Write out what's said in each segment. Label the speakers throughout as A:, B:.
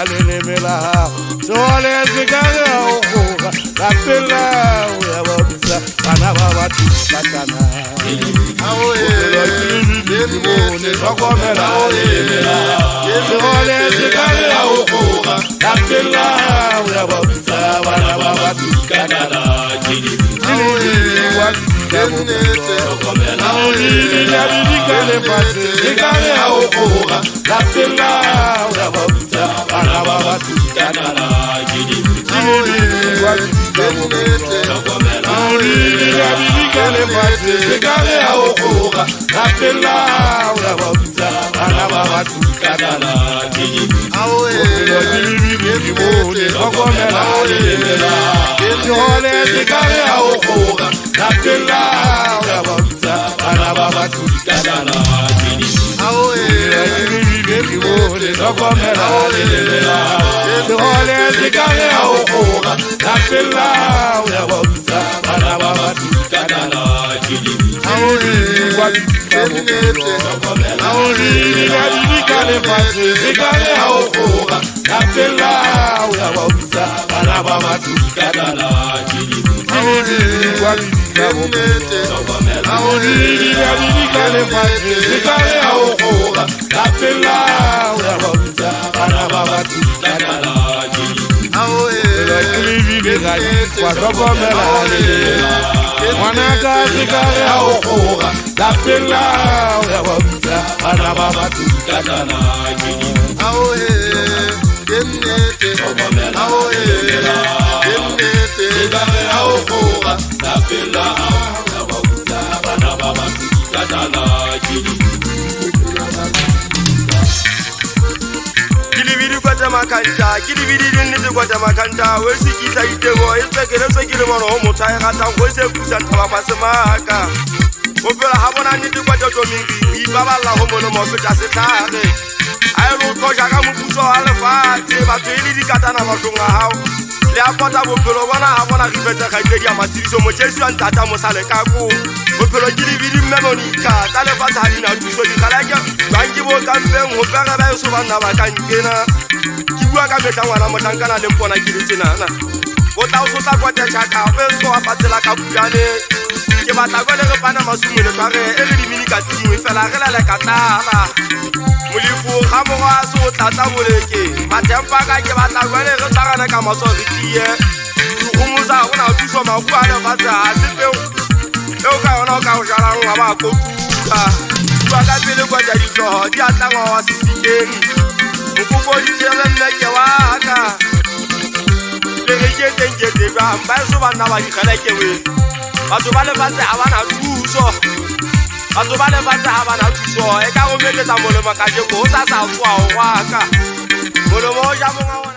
A: le mela so le zikare okora la pela ya babisa bana baba tikatana awe le sokomela le mela so le zikare okora la pela ya babisa bana baba tikatana
B: Makanta, kili bidi ni kwa makanta, wesi kisa itego, ispekele sekile mono mutai kata wese kusanta masemaka. Opela habona ni kwa jojo mingi, ibaba la homo no mo fita setare. Ayo ko jaga mukuso alfa, te ba teli di kata na matunga hao. Le apota bopelo bona habona ripeta kaitedi ya matiriso mo Jesu antata mo sale kaku. Opelo kili bidi memonika, tale fatali na tuso di kalaja. Bangi bo kampe mo pera ba so bana ba kankena. Kibua ka meta ngwana motankana le mpona kilitinana go tla o sotla kwa tshaka be so apatela ka buyane ke batla go le re pana masumele ka re e le dimini ka tsingwe fela re la ka tala molifu ga mo ga so tlatsa boleke matempa ka ke batla go le re tsagana ka maso re tie go moza go na thuso magu a le batsa se peo eo ka ona ka o jala ngwa ba ko tuka bua ka pele kwa ja ditlo di atla ngwa wa sisikeng Kuko ditere mmeke waka Le reke tengete ba mba so bana ba dikgeleke we Batho ba le batse ha bana thuso Batho ba le batse ha bana thuso e ka go meletsa molemo ka je go sa sa tswa waka Molemo o ja monga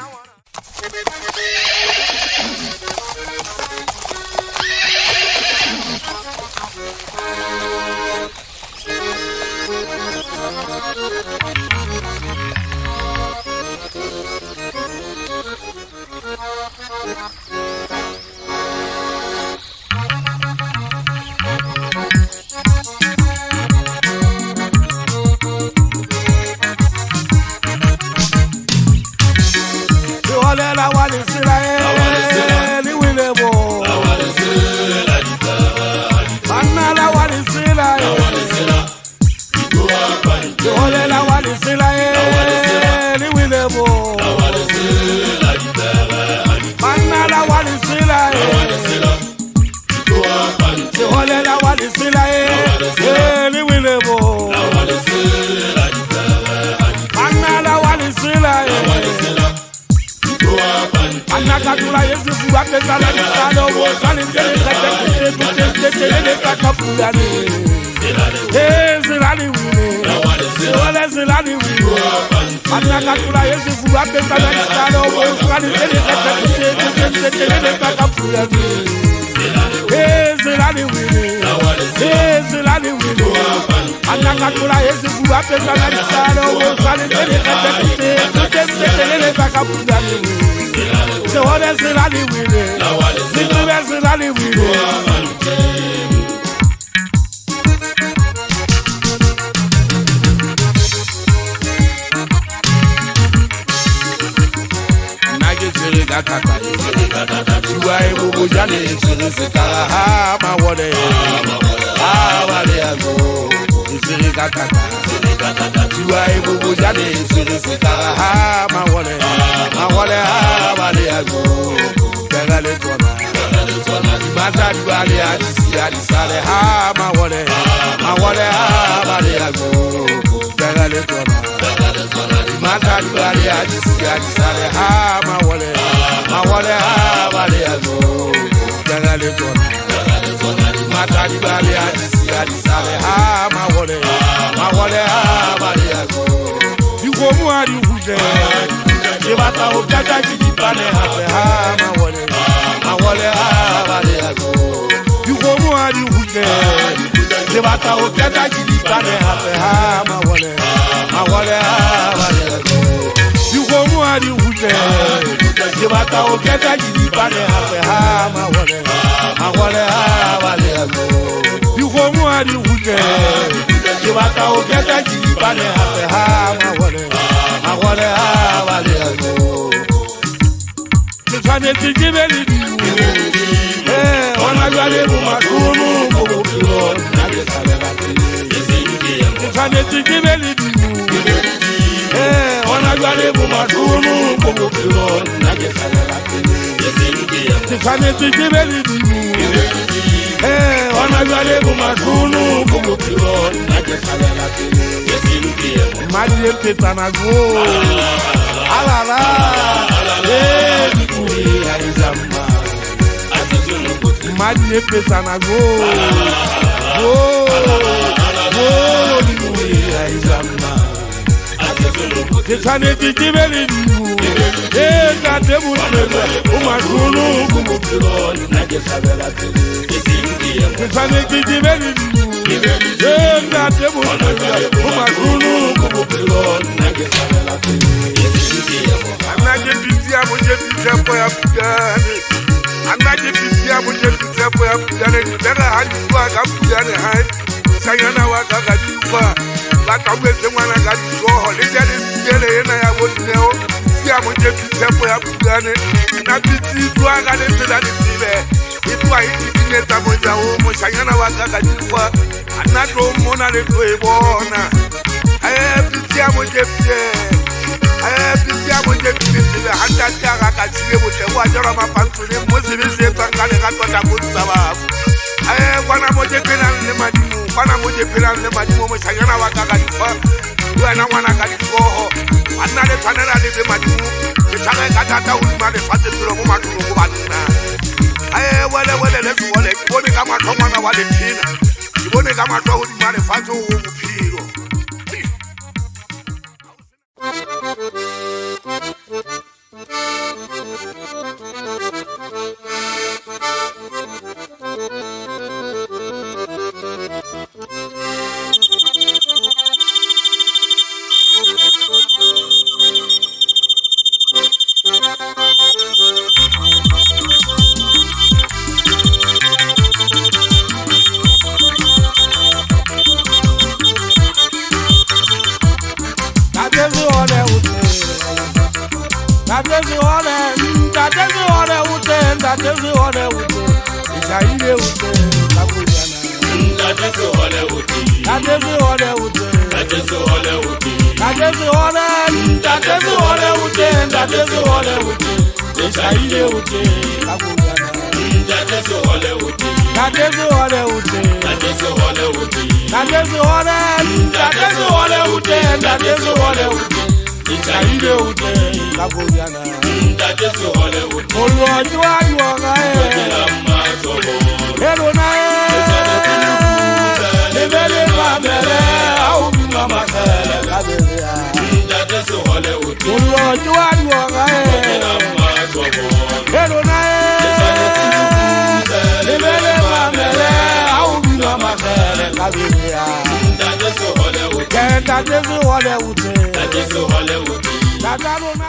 B: wona
A: la wali sila ni wile bo Anna la wali sila Ole la wali sila ni wile bo Anna la wali sila Ole la wali sila ni wile bo Anna la wali sila Anakatula Yesu fuwate sana nisano Wosani njeli kete kakapulani Zilani wine Wale zilani wine Anakatula Yesu fuwate sana nisano Wosani njeli kete kakapulani Zilani wine Zilani wine Anakatula Yesu fuwate sana nisano Wosani njeli kete kakapulani So what is it I live with it? What is it I live with it? Siri Gatata. You are a Bujani, Siri Kara, my water. Siri Gatata. You are a Bujani, Siri Kara, my water. My water, Mata duale adisi adisale ha ma wole bale ago dagale tona mata duale adisi adisale ha ma wole bale ago dagale tona mata duale adisi adisale ha ma wole bale ago iko mu ari huje je bata o jaja ji bale ha ma wole bale ago you go mo ari huje je bata o keda ji bale ha ma wole bale ago you go mo ari huje je bata o keda ji bale ha ma wole bale ago you go mo ari huje je bata o keda ji bale ha ma wole bale ago Tane tijibeli ona gale bumakunu bubukiro nage sabela Tane tijibeli ona gale bumakunu bubukiro nage sabela Tane tijibeli ona gale bumakunu bubukiro nage sabela Mali petana go alala Arizamba Madi petana go Arizamba Kesane tijibeli Gade mutele Umakunu kumukiro Nage sabela Kesane tijibeli Gade mutele Umakunu kumukiro Nage sabela Anaje bitia moje bitia po ya kudani Anaje bitia moje bitia po ya kudani Daga hadi kwa kudani hai Sayana wa kagadi kwa La kaweze mwana gadi soho Lejale siyele yena ya wotneo Bitia moje bitia po ya kudani Na biti tuwa gade sedani tibe Itwa hiti bineta moja homo Sayana wa kagadi kwa Anato mona leto ebona Bitia moje bitia Bitia moje bitia handa tiaga kachile moje wajara mapantune mozi bize tangale katota kutsaba kwana moje pela ne madimu mo sayana wakaga difa wana mwana kadifo anale tanala de madimu bitanga katata ulmale fate tulo mo makuru ko banna wale le bone kama thomana wale thina bone kama twa ulmale fate uphilo That is Hollywood.